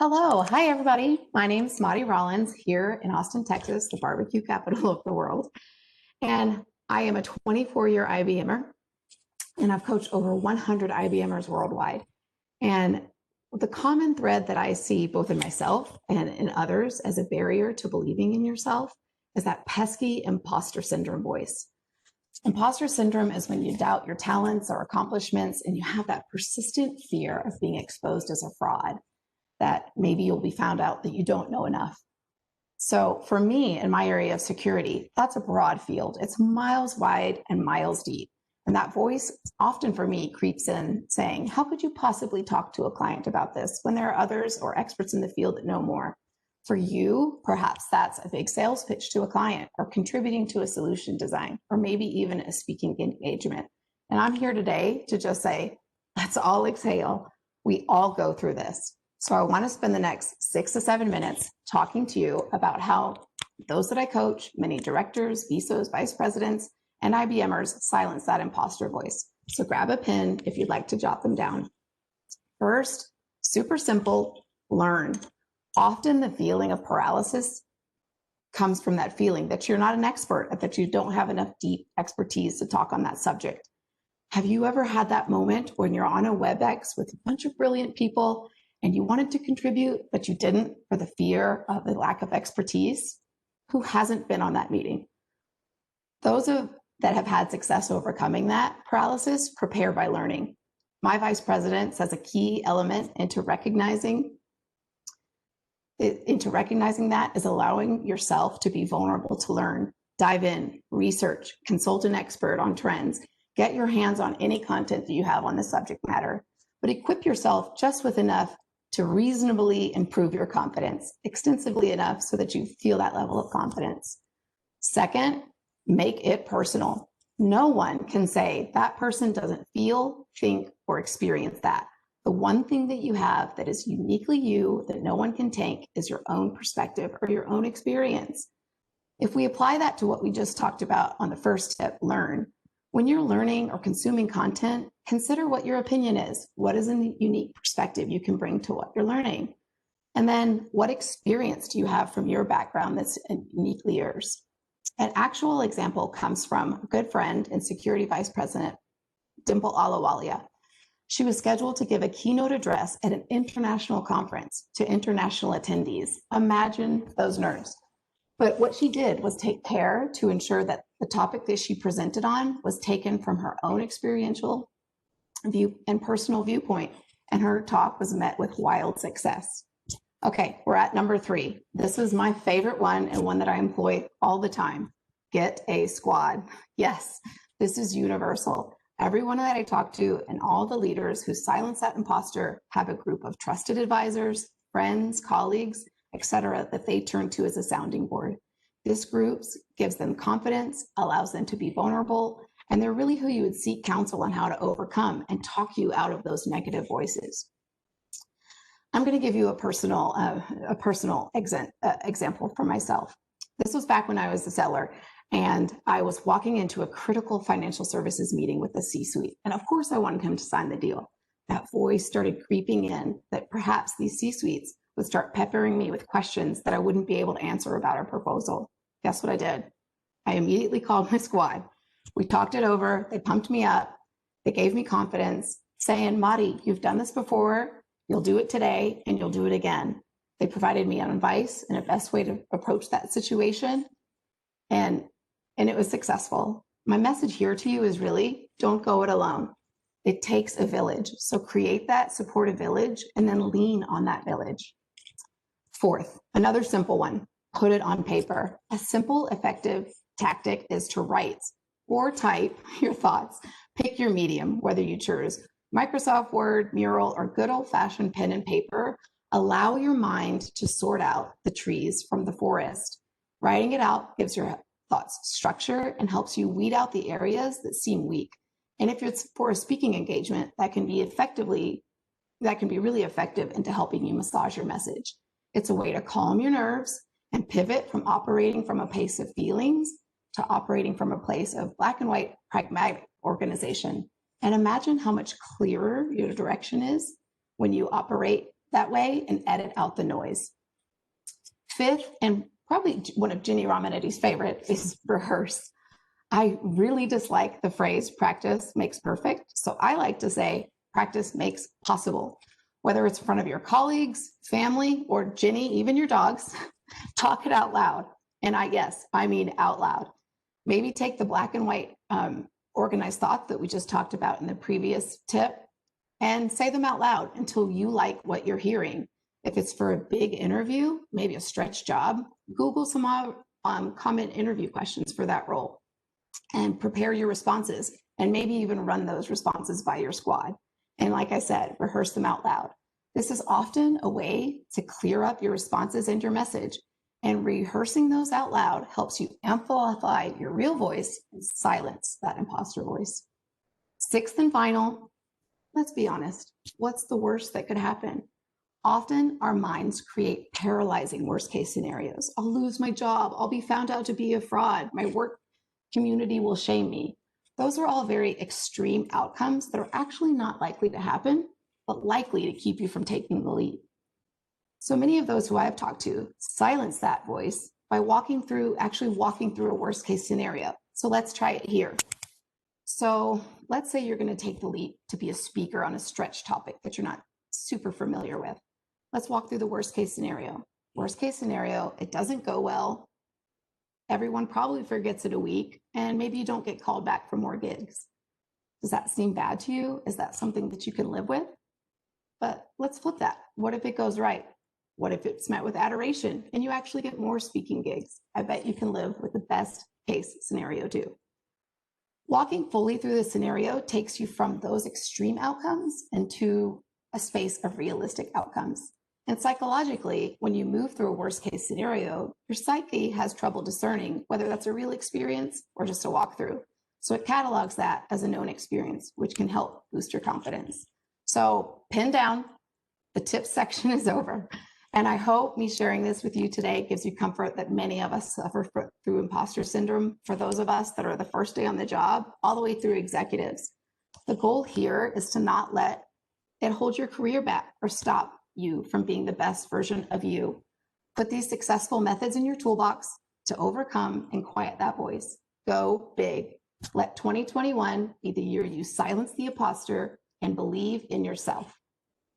Hello. Hi, everybody. My name is Maddie Rollins here in Austin, Texas, the barbecue capital of the world. And I am a 24-year IBMer, and I've coached over 100 IBMers worldwide. And the common thread that I see both in myself and in others as a barrier to believing in yourself is that pesky imposter syndrome voice. Imposter syndrome is when you doubt your talents or accomplishments and you have that persistent fear of being exposed as a fraud, that maybe you'll be found out that you don't know enough. So for me, in my area of security, that's a broad field. It's miles wide and miles deep. And that voice often for me creeps in saying, how could you possibly talk to a client about this when there are others or experts in the field that know more? For you, perhaps that's a big sales pitch to a client or contributing to a solution design, or maybe even a speaking engagement. And I'm here today to just say, let's all exhale. We all go through this. So I want to spend the next 6 to 7 minutes talking to you about how those that I coach, many directors, VSOs, vice presidents, and IBMers silence that imposter voice. So grab a pen if you'd like to jot them down. First, super simple, learn. Often the feeling of paralysis comes from that feeling that you're not an expert, that you don't have enough deep expertise to talk on that subject. Have you ever had that moment when you're on a WebEx with a bunch of brilliant people and you wanted to contribute, but you didn't for the fear of the lack of expertise? Who hasn't been on that meeting? Those that have had success overcoming that paralysis prepare by learning. My vice president says a key element into recognizing that is allowing yourself to be vulnerable to learn, dive in, research, consult an expert on trends, get your hands on any content that you have on the subject matter, but equip yourself just with enough to reasonably improve your confidence, extensively enough so that you feel that level of confidence. Second, make it personal. No one can say that person doesn't feel, think, or experience that. The one thing that you have that is uniquely you, that no one can take, is your own perspective or your own experience. If we apply that to what we just talked about on the first tip, learn. When you're learning or consuming content, consider what your opinion is. What is a unique perspective you can bring to what you're learning? And then what experience do you have from your background that's uniquely yours? An actual example comes from a good friend and security vice president, Dimple Alawalia. She was scheduled to give a keynote address at an international conference to international attendees. Imagine those nerves. But what she did was take care to ensure that the topic that she presented on was taken from her own experiential view and personal viewpoint, and her talk was met with wild success. Okay, we're at number 3. This is my favorite one and one that I employ all the time. Get a squad. Yes, this is universal. Everyone that I talk to and all the leaders who silence that imposter have a group of trusted advisors, friends, colleagues, etc., that they turn to as a sounding board. This group gives them confidence, allows them to be vulnerable, and they're really who you would seek counsel on how to overcome and talk you out of those negative voices. I'm going to give you a personal example for myself. This was back when I was a seller, and I was walking into a critical financial services meeting with the C-suite. And of course, I wanted him to sign the deal. That voice started creeping in that perhaps these C-suites would start peppering me with questions that I wouldn't be able to answer about our proposal. Guess what I did? I immediately called my squad. We talked it over. They pumped me up. They gave me confidence, saying, Maddie, you've done this before. You'll do it today, and you'll do it again. They provided me an advice and a best way to approach that situation, and it was successful. My message here to you is really, don't go it alone. It takes a village. So create that supportive village and then lean on that village. Fourth, another simple one, put it on paper. A simple, effective tactic is to write or type your thoughts. Pick your medium, whether you choose Microsoft Word, Mural, or good old-fashioned pen and paper. Allow your mind to sort out the trees from the forest. Writing it out gives your thoughts structure and helps you weed out the areas that seem weak. And if it's for a speaking engagement, that can be really effective into helping you massage your message. It's a way to calm your nerves and pivot from operating from a place of feelings to operating from a place of black and white pragmatic organization. And imagine how much clearer your direction is when you operate that way and edit out the noise. Fifth, and probably one of Ginny Romanetti's favorite, is rehearse. I really dislike the phrase practice makes perfect. So I like to say practice makes possible. Whether it's in front of your colleagues, family, or Ginny, even your dogs, talk it out loud. And I mean out loud. Maybe take the black and white organized thought that we just talked about in the previous tip and say them out loud until you like what you're hearing. If it's for a big interview, maybe a stretch job, Google some common interview questions for that role and prepare your responses, and maybe even run those responses by your squad. And like I said, rehearse them out loud. This is often a way to clear up your responses and your message. And rehearsing those out loud helps you amplify your real voice and silence that imposter voice. Sixth and final, let's be honest, what's the worst that could happen? Often our minds create paralyzing worst case scenarios. I'll lose my job. I'll be found out to be a fraud. My work community will shame me. Those are all very extreme outcomes that are actually not likely to happen, but likely to keep you from taking the lead. So many of those who I have talked to silence that voice by walking through a worst case scenario. So let's try it here. So let's say you're going to take the leap to be a speaker on a stretch topic that you're not super familiar with. Let's walk through the worst case scenario. Worst case scenario, it doesn't go well. Everyone probably forgets it a week, and maybe you don't get called back for more gigs. Does that seem bad to you? Is that something that you can live with? But let's flip that. What if it goes right? What if it's met with adoration and you actually get more speaking gigs? I bet you can live with the best case scenario too. Walking fully through the scenario takes you from those extreme outcomes into a space of realistic outcomes. And psychologically, when you move through a worst case scenario, your psyche has trouble discerning whether that's a real experience or just a walkthrough. So it catalogs that as a known experience, which can help boost your confidence. So pin down, the tips section is over. And I hope me sharing this with you today gives you comfort that many of us suffer through imposter syndrome, for those of us that are the first day on the job, all the way through executives. The goal here is to not let it hold your career back or stop you from being the best version of you. Put these successful methods in your toolbox to overcome and quiet that voice. Go big. Let 2021 be the year you silence the imposter and believe in yourself.